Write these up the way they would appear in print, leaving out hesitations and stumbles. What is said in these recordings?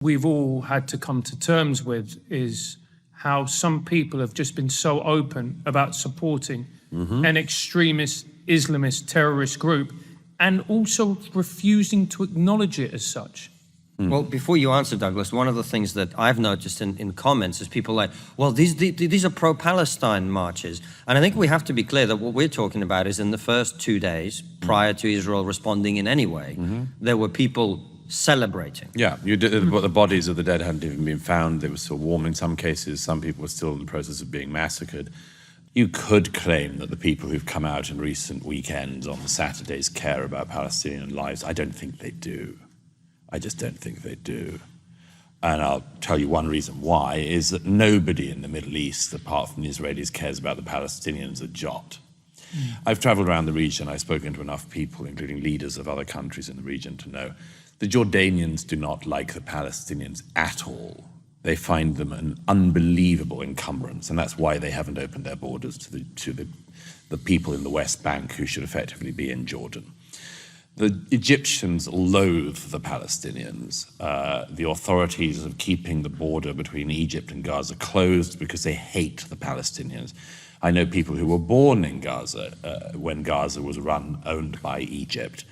we've all had to come to terms with is how some people have just been so open about supporting an extremist Islamist terrorist group and also refusing to acknowledge it as such. Well, before you answer, Douglas, one of the things that I've noticed in comments is people like, well, these are pro-Palestine marches. And I think we have to be clear that what we're talking about is in the first 2 days, prior to Israel responding in any way, there were people celebrating. Yeah, the bodies of the dead hadn't even been found. They were still warm in some cases. Some people were still in the process of being massacred. You could claim that the people who've come out in recent weekends on the Saturdays care about Palestinian lives. I don't think they do. I just don't think they do. And I'll tell you one reason why, is that nobody in the Middle East, apart from the Israelis, cares about the Palestinians a jot. I've traveled around the region. I've spoken to enough people, including leaders of other countries in the region, to know the Jordanians do not like the Palestinians at all. They find them an unbelievable encumbrance, and that's why they haven't opened their borders to the people in the West Bank who should effectively be in Jordan. The Egyptians loathe the Palestinians. The authorities are keeping the border between Egypt and Gaza closed because they hate the Palestinians. I know people who were born in Gaza when Gaza was owned by Egypt.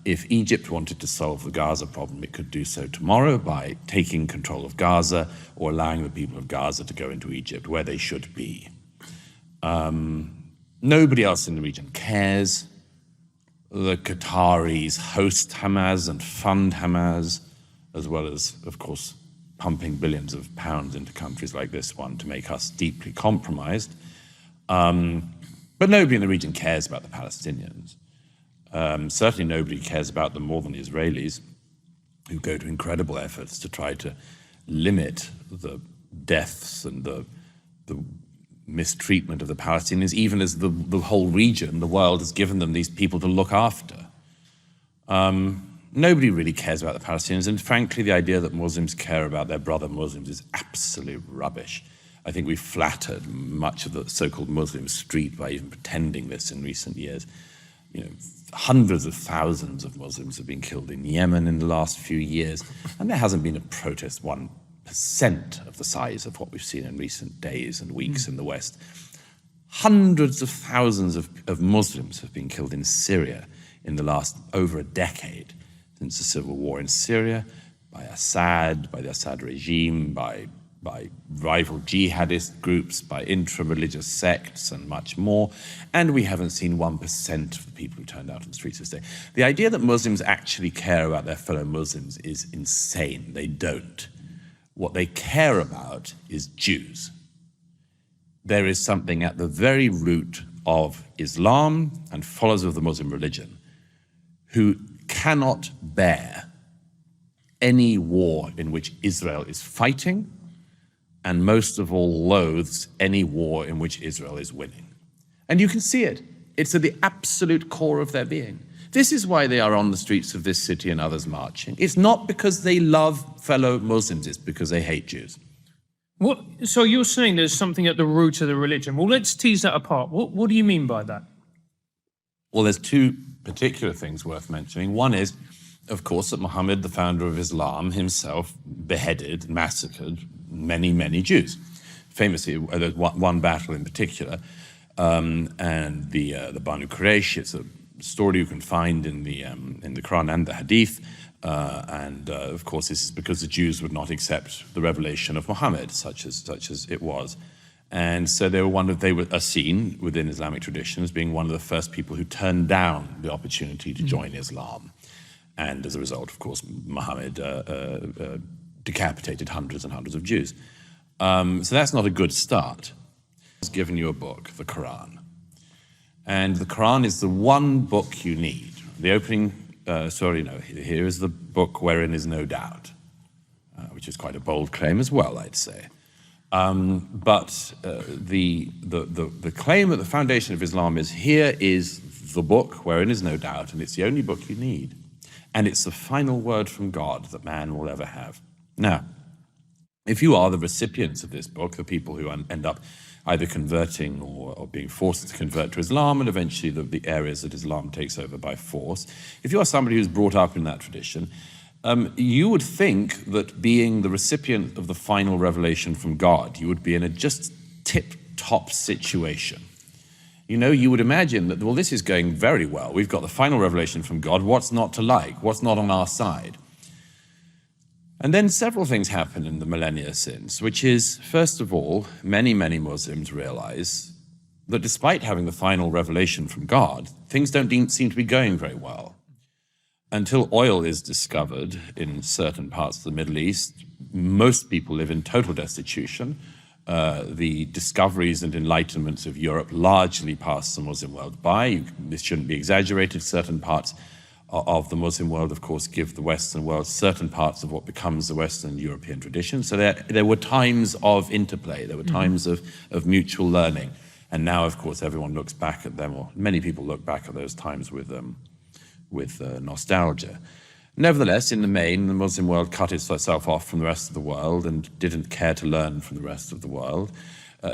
If Egypt wanted to solve the Gaza problem, it could do so tomorrow by taking control of Gaza or allowing the people of Gaza to go into Egypt, where they should be. Nobody else in the region cares. The Qataris host Hamas and fund Hamas, as well as, of course, pumping billions of pounds into countries like this one to make us deeply compromised. But nobody in the region cares about the Palestinians. Certainly nobody cares about them more than the Israelis, who go to incredible efforts to try to limit the deaths and the mistreatment of the Palestinians, even as the whole region, the world, has given them these people to look after. Nobody really cares about the Palestinians, and frankly, the idea that Muslims care about their brother Muslims is absolute rubbish. I think we've flattered much of the so-called Muslim street by even pretending this in recent years. You know, hundreds of thousands of Muslims have been killed in Yemen in the last few years, and there hasn't been a protest 1% of the size of what we've seen in recent days and weeks in the West. Hundreds of thousands of Muslims have been killed in Syria in the last over a decade, since the civil war in Syria, by Assad, by the Assad regime, by rival jihadist groups, by intra-religious sects, and much more. And we haven't seen 1% of the people who turned out on the streets this day. The idea that Muslims actually care about their fellow Muslims is insane. They don't. What they care about is Jews. There is something at the very root of Islam and followers of the Muslim religion who cannot bear any war in which Israel is fighting, and most of all loathes any war in which Israel is winning. And you can see it. It's at the absolute core of their being. This is why they are on the streets of this city and others marching. It's not because they love fellow Muslims, it's because they hate Jews. So you're saying there's something at the root of the religion. Well, let's tease that apart. What do you mean by that? Well, there's two particular things worth mentioning. One is, of course, that Muhammad, the founder of Islam, himself beheaded, massacred many, many Jews. Famously, there's one battle in particular, and the Banu Quraysh. It's a story you can find in the Quran and the Hadith, and of course, this is because the Jews would not accept the revelation of Muhammad, such as it was. And so they were seen within Islamic tradition as being one of the first people who turned down the opportunity to join Islam. And as a result, of course, Muhammad decapitated hundreds and hundreds of Jews. So that's not a good start. He's given you a book, the Quran. And the Quran is the one book you need. The opening, here is the book wherein is no doubt, which is quite a bold claim as well, I'd say. But the claim at the foundation of Islam is, here is the book wherein is no doubt, and it's the only book you need. And it's the final word from God that man will ever have. Now, if you are the recipients of this book, the people who end up either converting or being forced to convert to Islam, and eventually the areas that Islam takes over by force, if you are somebody who's brought up in that tradition, You would think that being the recipient of the final revelation from God, you would be in a just tip-top situation. You know, you would imagine that, well, this is going very well. We've got the final revelation from God. What's not to like? What's not on our side? And then several things happen in the millennia since, which is, first of all, many, many Muslims realize that despite having the final revelation from God, things don't seem to be going very well. Until oil is discovered in certain parts of the Middle East, most people live in total destitution. The discoveries and enlightenments of Europe largely passed the Muslim world by. This shouldn't be exaggerated. Certain parts of the Muslim world, of course, give the Western world certain parts of what becomes the Western European tradition. So there were times of interplay. There were times of mutual learning. And now, of course, everyone looks back at them, or many people look back at those times with nostalgia. Nevertheless, in the main, the Muslim world cut itself off from the rest of the world and didn't care to learn from the rest of the world,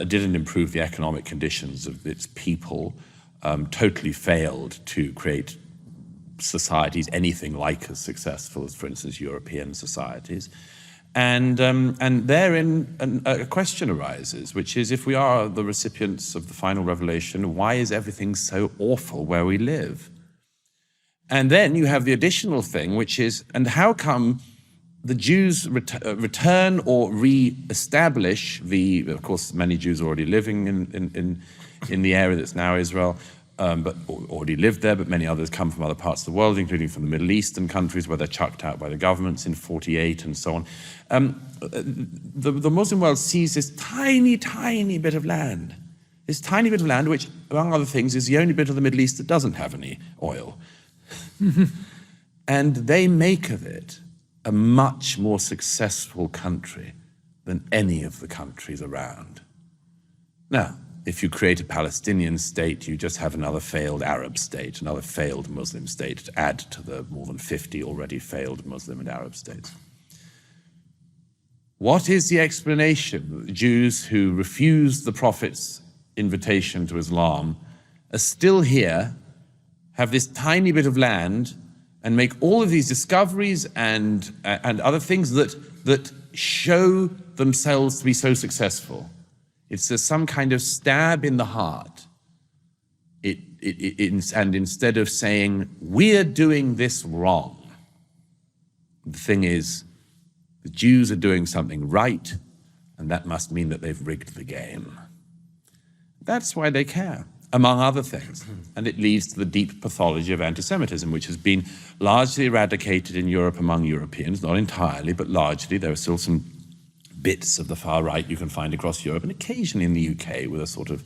didn't improve the economic conditions of its people, totally failed to create societies anything like as successful as, for instance, European societies. And therein a question arises, which is, if we are the recipients of the final revelation, why is everything so awful where we live? And then you have the additional thing, which is, and how come the Jews return or re-establish of course, many Jews are already living in the area that's now Israel, but already lived there, but many others come from other parts of the world, including from the Middle Eastern countries where they're chucked out by the governments in 48 and so on. The Muslim world sees this tiny, tiny bit of land, which, among other things, is the only bit of the Middle East that doesn't have any oil. And they make of it a much more successful country than any of the countries around. Now, if you create a Palestinian state, you just have another failed Arab state, another failed Muslim state to add to the more than 50 already failed Muslim and Arab states. What is the explanation that the Jews who refused the Prophet's invitation to Islam are still here, have this tiny bit of land, and make all of these discoveries and other things that show themselves to be so successful? It's some kind of stab in the heart. And instead of saying, we're doing this wrong, the thing is, the Jews are doing something right, and that must mean that they've rigged the game. That's why they care, among other things. And it leads to the deep pathology of anti-Semitism, which has been largely eradicated in Europe among Europeans, not entirely, but largely. There are still some bits of the far right you can find across Europe, and occasionally in the UK with a sort of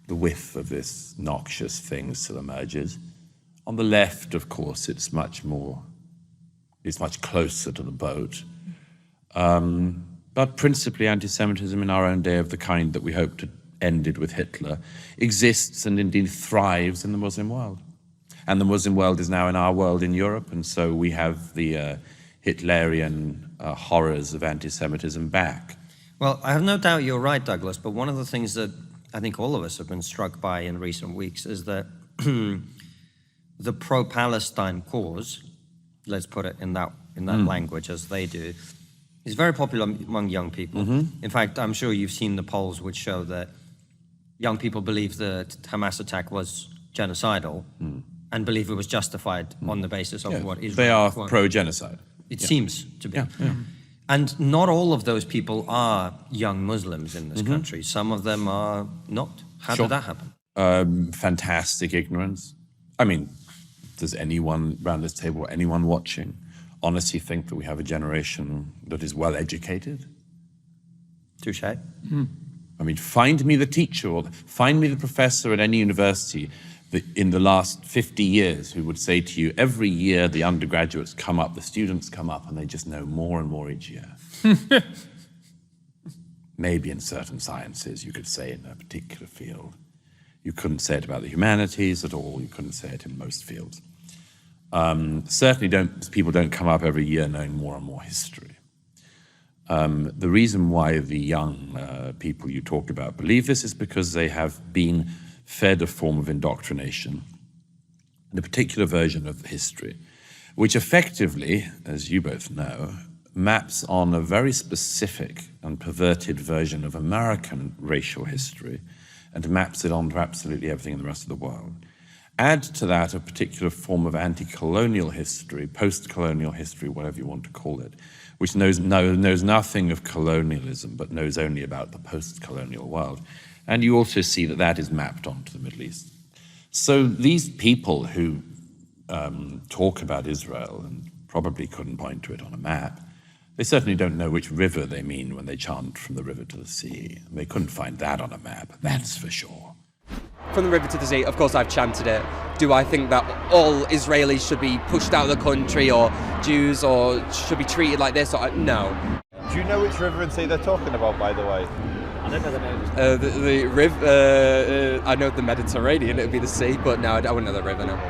the whiff of this noxious thing still emerges. On the left, of course, it's much closer to the boat. But principally anti-Semitism in our own day, of the kind that we hope to ended with Hitler, exists and indeed thrives in the Muslim world. And the Muslim world is now in our world in Europe, and so we have the Hitlerian horrors of anti-Semitism back. Well, I have no doubt you're right, Douglas, but one of the things that I think all of us have been struck by in recent weeks is that the pro-Palestine cause, let's put it in that language as they do, is very popular among young people. In fact, I'm sure you've seen the polls which show that young people believe the Hamas attack was genocidal and believe it was justified on the basis of what Israel... They are pro-genocide. It seems to be. And not all of those people are young Muslims in this country. Some of them are not. How did that happen? Fantastic ignorance. I mean, does anyone around this table, or anyone watching, honestly think that we have a generation that is well educated? Touche. I mean, find me the teacher or find me the professor at any university that in the last 50 years who would say to you, every year the undergraduates come up, the students come up, and they just know more and more each year. Maybe in certain sciences you could say in a particular field. You couldn't say it about the humanities at all. You couldn't say it in most fields. Certainly people don't come up every year knowing more and more history. The reason why the young people you talk about believe this is because they have been fed a form of indoctrination, a particular version of history, which effectively, as you both know, maps on a very specific and perverted version of American racial history and maps it onto absolutely everything in the rest of the world. Add to that a particular form of anti-colonial history, post-colonial history, whatever you want to call it, which knows nothing of colonialism, but knows only about the post-colonial world. And you also see that that is mapped onto the Middle East. So these people who talk about Israel and probably couldn't point to it on a map, they certainly don't know which river they mean when they chant from the river to the sea. They couldn't find that on a map, that's for sure. From the river to the sea, of course I've chanted it. Do I think that all Israelis should be pushed out of the country, or Jews, or should be treated like this? No. Do you know which river and sea they're talking about, by the way? I don't know the name. The river, I know the Mediterranean, it would be the sea, but no, I wouldn't know the river, no.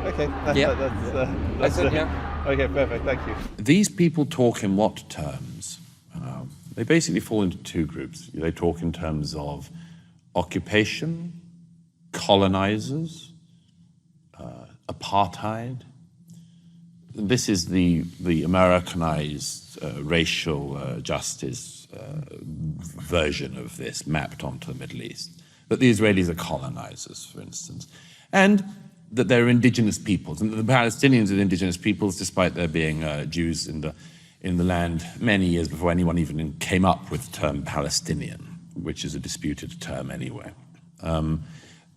Okay, That's it, yeah. Okay, perfect, thank you. These people talk in what terms? They basically fall into two groups. They talk in terms of occupation, colonizers, apartheid. This is the Americanized racial justice version of this mapped onto the Middle East. That the Israelis are colonizers, for instance, and that they're indigenous peoples, and the Palestinians are indigenous peoples, despite there being Jews in the land many years before anyone even came up with the term Palestinian, which is a disputed term anyway. So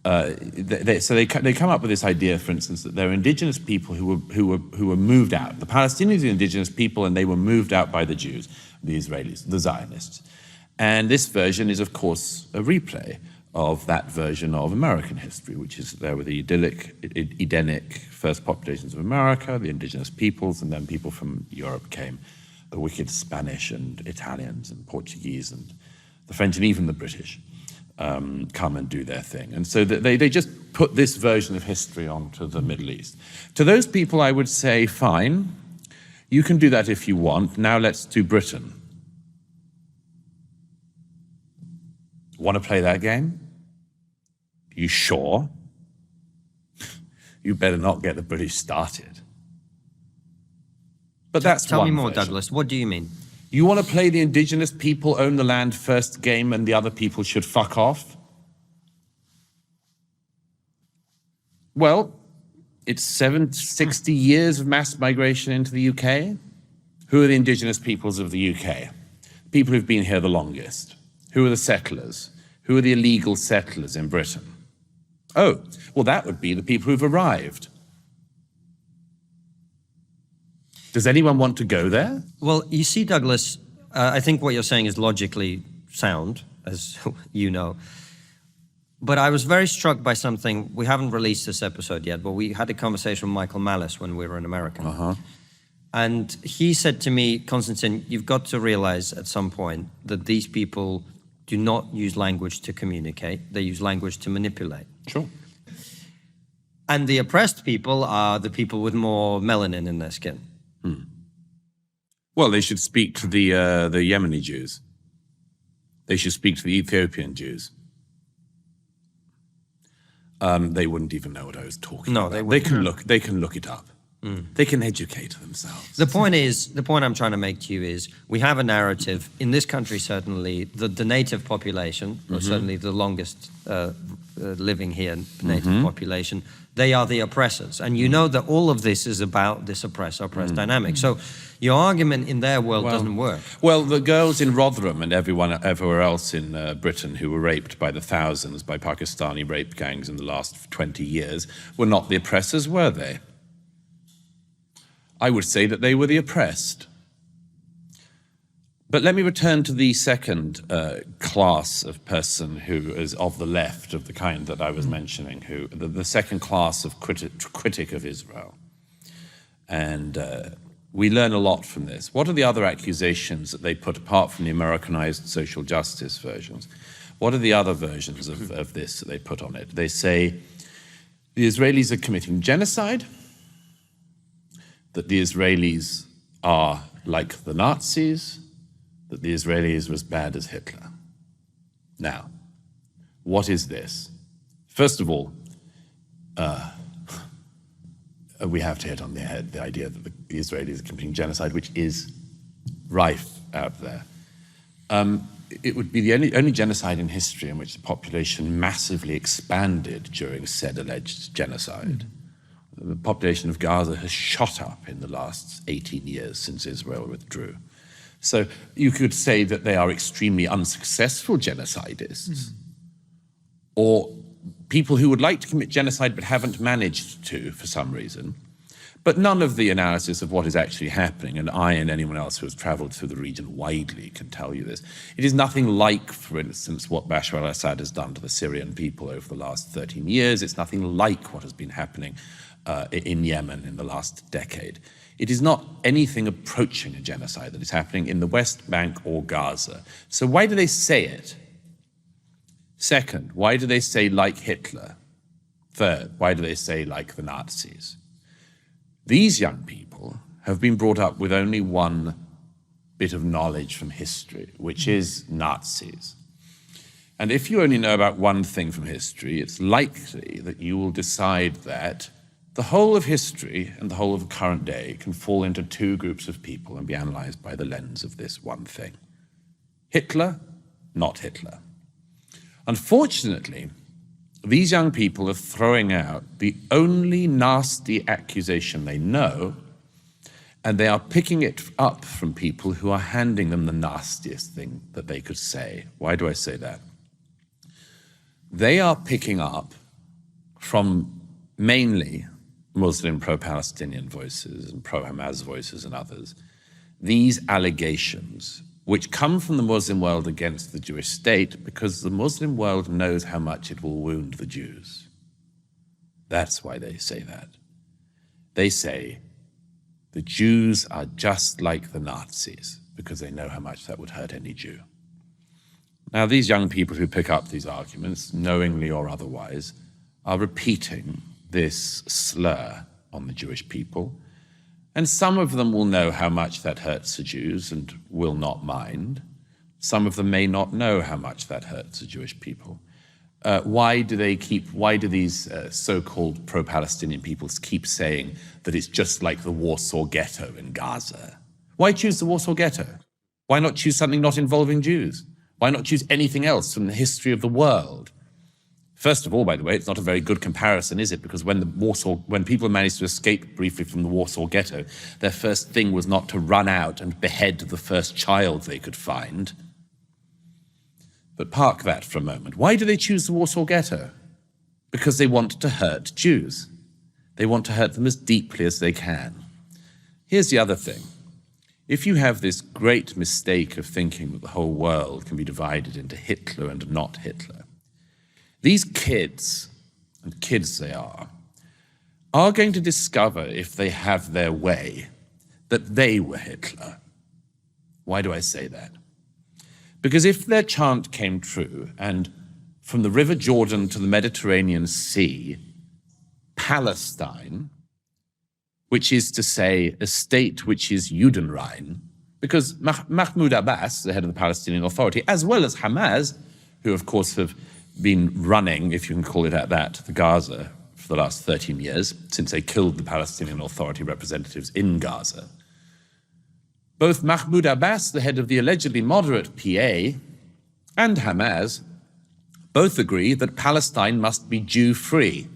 they come up with this idea, for instance, that they're indigenous people who were moved out. The Palestinians are indigenous people, and they were moved out by the Jews, the Israelis, the Zionists. And this version is, of course, a replay of that version of American history, which is there were the Edenic first populations of America, the indigenous peoples, and then people from Europe came, the wicked Spanish and Italians and Portuguese and the French and even the British come and do their thing. And so they just put this version of history onto the Middle East. To those people, I would say, fine, you can do that if you want. Now let's do Britain. Want to play that game? You sure? You better not get the British started. But that's Tell me one more, version. Douglas. What do you mean? You want to play the indigenous people own the land first game and the other people should fuck off? Well, it's 60 years of mass migration into the UK. Who are the indigenous peoples of the UK? People who've been here the longest. Who are the settlers? Who are the illegal settlers in Britain? Oh, well, that would be the people who've arrived. Does anyone want to go there? Well, you see, Douglas, I think what you're saying is logically sound, as you know. But I was very struck by something. We haven't released this episode yet, but we had a conversation with Michael Malice when we were in America. And he said to me, Konstantin, you've got to realize at some point that these people do not use language to communicate. They use language to manipulate. Sure. And the oppressed people are the people with more melanin in their skin. Well, they should speak to the Yemeni Jews. They should speak to the Ethiopian Jews. They wouldn't even know what I was talking about. they They can look it up. They can educate themselves. The point I'm trying to make to you is we have a narrative in this country, certainly the native population, or certainly the longest living here native population, they are the oppressors. And you know that all of this is about this oppress-oppressed dynamic. So your argument in their world doesn't work. Well, the girls in Rotherham and everywhere else in Britain who were raped by the thousands by Pakistani rape gangs in the last 20 years were not the oppressors, were they? I would say that they were the oppressed. But let me return to the second class of person who is of the left, of the kind that I was mentioning, who the second class of critic of Israel. And we learn a lot from this. What are the other accusations that they put, apart from the Americanized social justice versions? What are the other versions of this that they put on it? They say the Israelis are committing genocide, that the Israelis are like the Nazis, that the Israelis were as bad as Hitler. Now, what is this? First of all, we have to hit on the head the idea that the Israelis are committing genocide, which is rife out there. It would be the only genocide in history in which the population massively expanded during said alleged genocide. The population of Gaza has shot up in the last 18 years since Israel withdrew. So you could say that they are extremely unsuccessful genocidists, or people who would like to commit genocide but haven't managed to for some reason. But none of the analysis of what is actually happening, and I and anyone else who has traveled through the region widely can tell you this, it is nothing like, for instance, what Bashar al-Assad has done to the Syrian people over the last 13 years. It's nothing like what has been happening in Yemen in the last decade. It is not anything approaching a genocide that is happening in the West Bank or Gaza. So why do they say it? Second, why do they say like Hitler? Third, why do they say like the Nazis? These young people have been brought up with only one bit of knowledge from history, which is Nazis. And if you only know about one thing from history, it's likely that you will decide that the whole of history and the whole of the current day can fall into two groups of people and be analyzed by the lens of this one thing. Hitler, not Hitler. Unfortunately, these young people are throwing out the only nasty accusation they know, and they are picking it up from people who are handing them the nastiest thing that they could say. Why do I say that? They are picking up from mainly Muslim pro-Palestinian voices and pro-Hamas voices and others, these allegations which come from the Muslim world against the Jewish state because the Muslim world knows how much it will wound the Jews. That's why they say that. They say the Jews are just like the Nazis because they know how much that would hurt any Jew. Now, these young people who pick up these arguments, knowingly or otherwise, are repeating this slur on the Jewish people. And some of them will know how much that hurts the Jews and will not mind. Some of them may not know how much that hurts the Jewish people. Why do these so-called pro-Palestinian peoples keep saying that it's just like the Warsaw Ghetto in Gaza? Why choose the Warsaw Ghetto? Why not choose something not involving Jews? Why not choose anything else from the history of the world? First of all, by the way, it's not a very good comparison, is it? Because when people managed to escape briefly from the Warsaw Ghetto, their first thing was not to run out and behead the first child they could find. But park that for a moment. Why do they choose the Warsaw Ghetto? Because they want to hurt Jews. They want to hurt them as deeply as they can. Here's the other thing. If you have this great mistake of thinking that the whole world can be divided into Hitler and not Hitler, these kids, and kids they are going to discover, if they have their way, that they were Hitler. Why do I say that? Because if their chant came true, and from the River Jordan to the Mediterranean Sea, Palestine, which is to say a state which is Judenrein, because Mahmoud Abbas, the head of the Palestinian Authority, as well as Hamas, who of course have been running, if you can call it that, the Gaza for the last 13 years, since they killed the Palestinian Authority representatives in Gaza. Both Mahmoud Abbas, the head of the allegedly moderate PA, and Hamas both agree that Palestine must be Jew-free.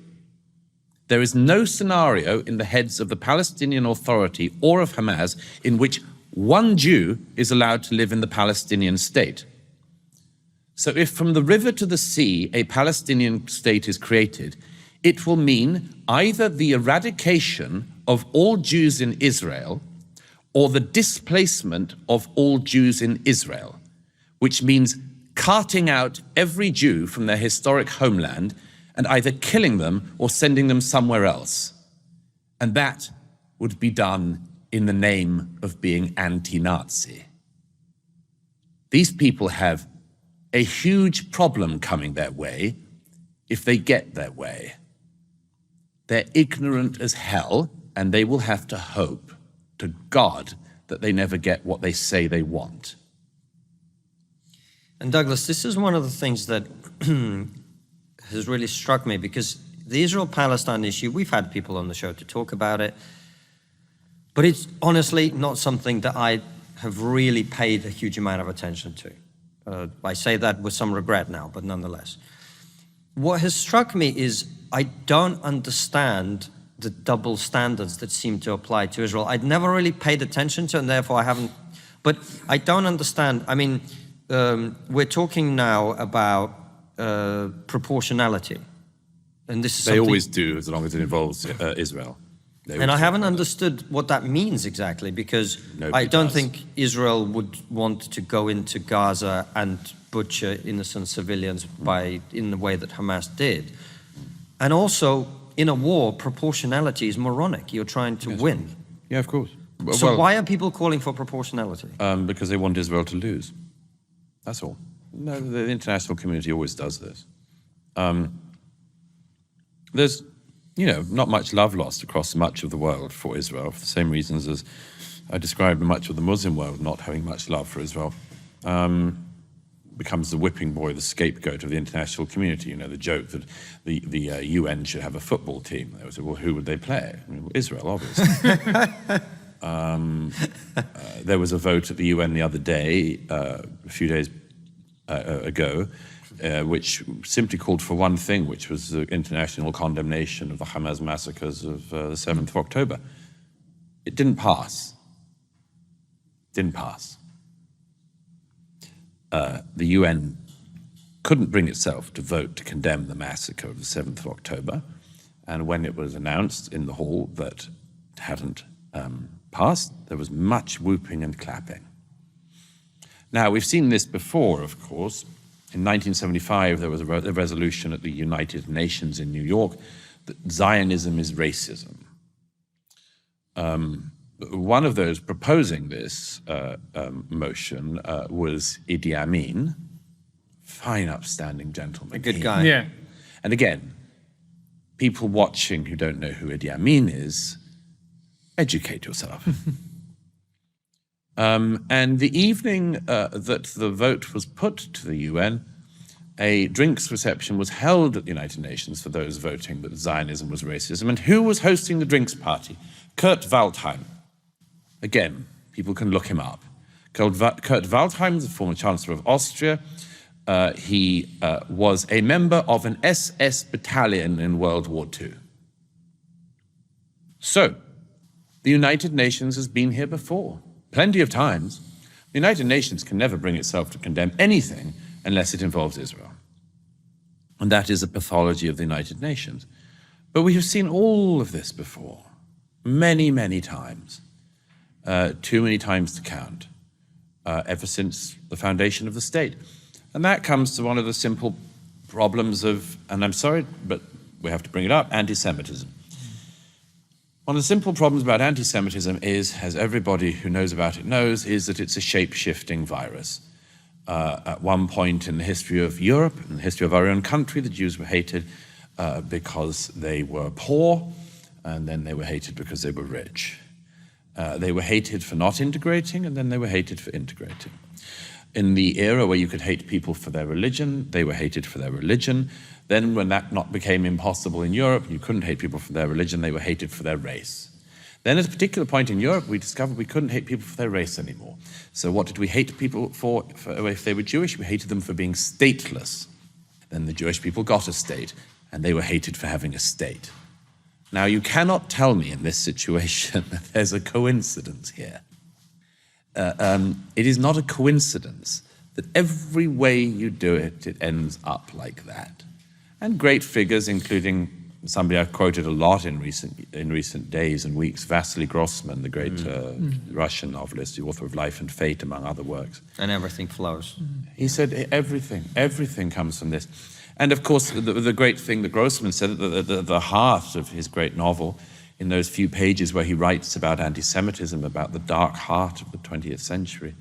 There is no scenario in the heads of the Palestinian Authority or of Hamas in which one Jew is allowed to live in the Palestinian state. So if from the river to the sea a Palestinian state is created, it will mean either the eradication of all Jews in Israel or the displacement of all Jews in Israel, which means carting out every Jew from their historic homeland and either killing them or sending them somewhere else. And that would be done in the name of being anti-Nazi. These people have a huge problem coming their way if they get their way. They're ignorant as hell, and they will have to hope to God that they never get what they say they want. And Douglas, this is one of the things that has really struck me, because the Israel-Palestine issue, we've had people on the show to talk about it, but it's honestly not something that I have really paid a huge amount of attention to. I say that with some regret now, but nonetheless. What has struck me is I don't understand the double standards that seem to apply to Israel. I'd never really paid attention to it, and therefore I haven't, but I don't understand. I mean, we're talking now about proportionality. And this is They something, always do, as long as it involves Israel. and I haven't understood what that means exactly, because Nobody I don't does. think Israel would want to go into Gaza and butcher innocent civilians in the way that Hamas did. And also, in a war, proportionality is moronic. You're trying to win. Yeah, of course. So why are people calling for proportionality? Because they want Israel to lose. That's all. No, the international community always does this. There's, not much love lost across much of the world for Israel, for the same reasons as I described much of the Muslim world not having much love for Israel. Becomes the whipping boy, the scapegoat of the international community. The joke that the UN should have a football team. They would say, well, who would they play? I mean, Israel, obviously. There was a vote at the UN the other day, a few days ago, which simply called for one thing, which was the international condemnation of the Hamas massacres of the 7th of October. It didn't pass. Didn't pass. The UN couldn't bring itself to vote to condemn the massacre of the 7th of October. And when it was announced in the hall that it hadn't passed, there was much whooping and clapping. Now, we've seen this before, of course. In 1975, there was a resolution at the United Nations in New York that Zionism is racism. One of those proposing this motion was Idi Amin, fine, upstanding gentleman. A good guy. Yeah. And again, people watching who don't know who Idi Amin is, educate yourself. And the evening that the vote was put to the UN, a drinks reception was held at the United Nations for those voting that Zionism was racism. And who was hosting the drinks party? Kurt Waldheim. Again, people can look him up. Kurt Waldheim is the former Chancellor of Austria. He was a member of an SS battalion in World War II. So, the United Nations has been here before, plenty of times. The United Nations can never bring itself to condemn anything unless it involves Israel. And that is a pathology of the United Nations. But we have seen all of this before, many, many times. Too many times to count, ever since the foundation of the state. And that comes to one of the simple problems of, and I'm sorry, but we have to bring it up, anti-Semitism. One of the simple problems about anti-Semitism is, as everybody who knows about it knows, is that it's a shape-shifting virus. At one point in the history of Europe, in the history of our own country, the Jews were hated because they were poor, and then they were hated because they were rich. They were hated for not integrating, and then they were hated for integrating. In the era where you could hate people for their religion, they were hated for their religion. Then when that became impossible in Europe, you couldn't hate people for their religion, they were hated for their race. Then at a particular point in Europe, we discovered we couldn't hate people for their race anymore. So what did we hate people for if they were Jewish? We hated them for being stateless. Then the Jewish people got a state, and they were hated for having a state. Now, you cannot tell me in this situation that there's a coincidence here. It is not a coincidence that every way you do it, it ends up like that. And great figures, including somebody I've quoted a lot in recent days and weeks, Vasily Grossman, the great Russian novelist, the author of Life and Fate, among other works. And everything flows. He said everything comes from this. And of course, the great thing that Grossman said, the heart of his great novel, in those few pages where he writes about anti-Semitism, about the dark heart of the 20th century,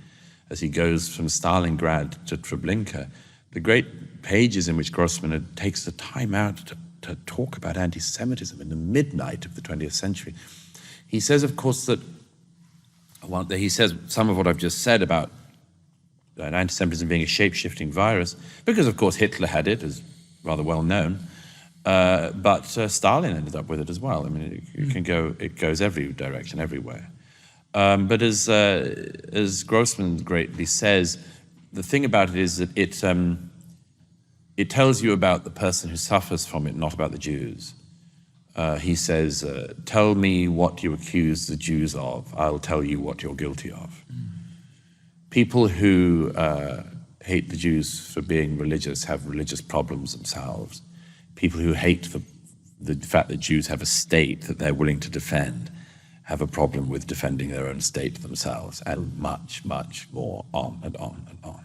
as he goes from Stalingrad to Treblinka, the great pages in which Grossman takes the time out to talk about anti-Semitism in the midnight of the 20th century. He says, of course, that he says some of what I've just said about anti-Semitism being a shape-shifting virus, because, of course, Hitler had it, as rather well known. But Stalin ended up with it as well. I mean, it goes every direction, everywhere. But as Grossman greatly says, the thing about it is that it tells you about the person who suffers from it, not about the Jews. He says, tell me what you accuse the Jews of, I'll tell you what you're guilty of. People who hate the Jews for being religious have religious problems themselves. People who hate the fact that Jews have a state that they're willing to defend have a problem with defending their own state themselves, and much, much more, on and on and on.